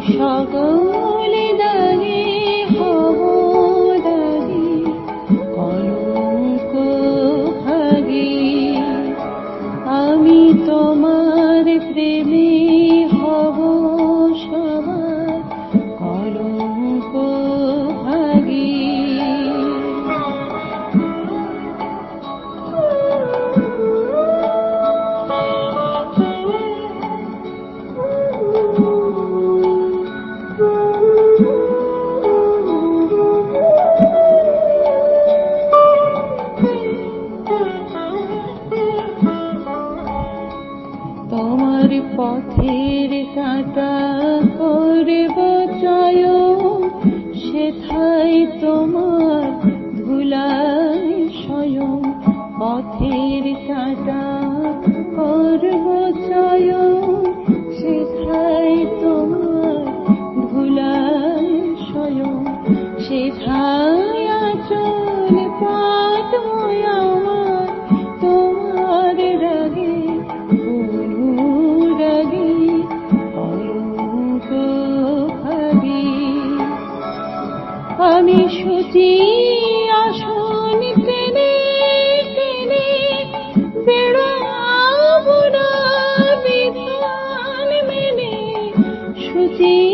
সকলে দাগে হব দাগে কলঙ্ক ভাগে আমি তোমার প্রেমে হব সবার কলঙ্ক ভাগে তোমার পথের কাঁটা করব চয়ন সেথায় তোমার ধুলায় স্বয়ং পথের কাঁটা করব চয়ন সেথায় তোমার ধুলায় স্বয়ং সেথায় আচল পাতব আমার তোমার রাগে আমি সুচি আসন টেনে টেনে বেড়াবো না বিধান মেনে সুচি